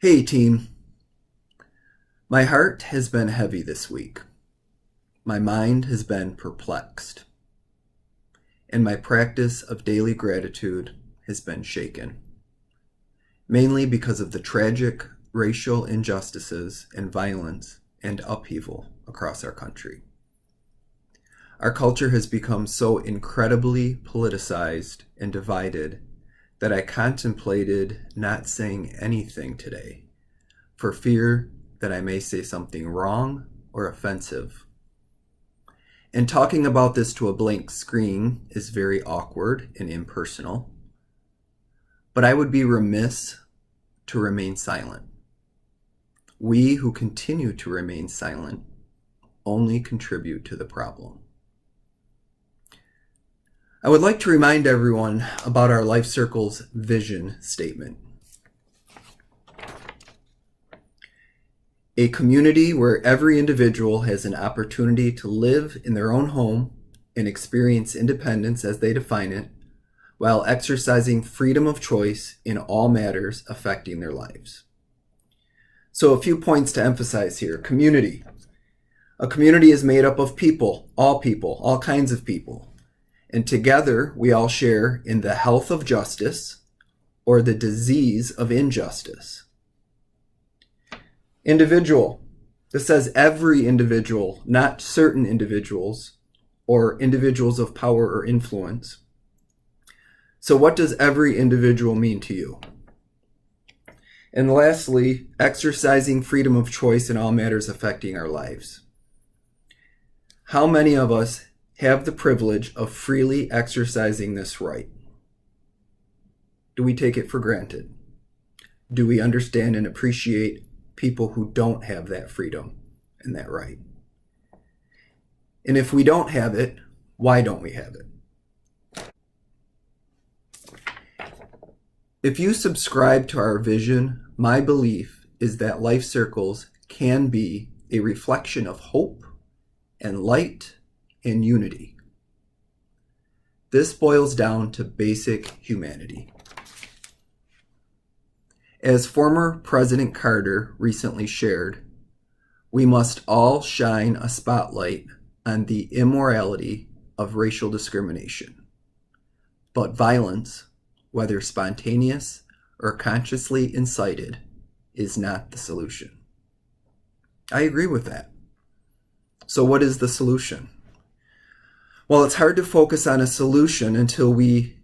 Hey team, my heart has been heavy this week. My mind has been perplexed. And my practice of daily gratitude has been shaken. Mainly because of the tragic racial injustices and violence and upheaval across our country. Our culture has become so incredibly politicized and divided that I contemplated not saying anything today for fear that I may say something wrong or offensive. And talking about this to a blank screen is very awkward and impersonal, but I would be remiss to remain silent. We who continue to remain silent only contribute to the problem. I would like to remind everyone about our Life Circle's vision statement. A community where every individual has an opportunity to live in their own home and experience independence as they define it, while exercising freedom of choice in all matters affecting their lives. So a few points to emphasize here. Community. A community is made up of people, all kinds of people. And together we all share in the health of justice or the disease of injustice. Individual. This says every individual, not certain individuals or individuals of power or influence. So what does every individual mean to you? And lastly, exercising freedom of choice in all matters affecting our lives. How many of us have the privilege of freely exercising this right? Do we take it for granted? Do we understand and appreciate people who don't have that freedom and that right? And if we don't have it, why don't we have it? If you subscribe to our vision, my belief is that Life Circles can be a reflection of hope and light and unity. This boils down to basic humanity. As former President Carter recently shared, we must all shine a spotlight on the immorality of racial discrimination. But violence, whether spontaneous or consciously incited, is not the solution. I agree with that. So what is the solution? Well, it's hard to focus on a solution until we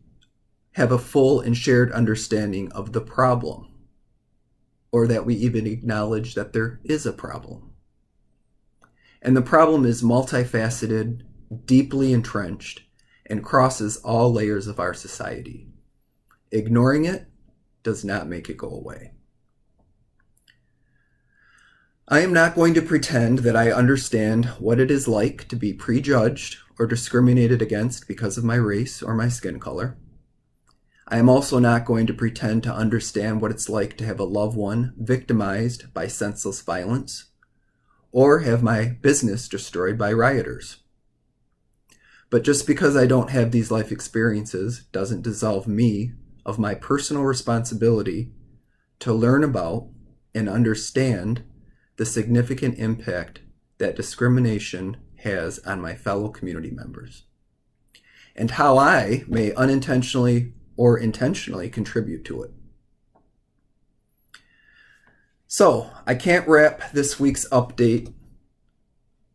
have a full and shared understanding of the problem, or that we even acknowledge that there is a problem. And the problem is multifaceted, deeply entrenched, and crosses all layers of our society. Ignoring it does not make it go away. I am not going to pretend that I understand what it is like to be prejudged or discriminated against because of my race or my skin color. I am also not going to pretend to understand what it's like to have a loved one victimized by senseless violence or have my business destroyed by rioters. But just because I don't have these life experiences doesn't dissolve me of my personal responsibility to learn about and understand the significant impact that discrimination has on my fellow community members, and how I may unintentionally or intentionally contribute to it. So, I can't wrap this week's update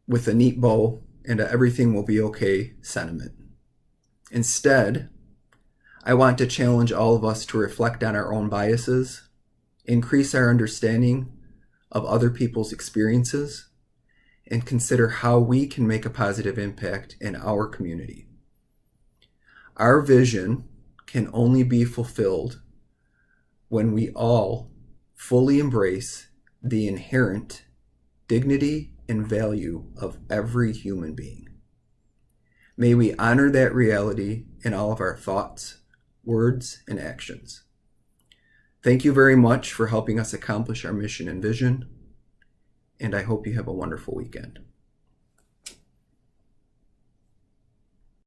with a neat bow and a everything will be okay sentiment. Instead, I want to challenge all of us to reflect on our own biases, increase our understanding of other people's experiences, and consider how we can make a positive impact in our community. Our vision can only be fulfilled when we all fully embrace the inherent dignity and value of every human being. May we honor that reality in all of our thoughts, words, and actions. Thank you very much for helping us accomplish our mission and vision, and I hope you have a wonderful weekend.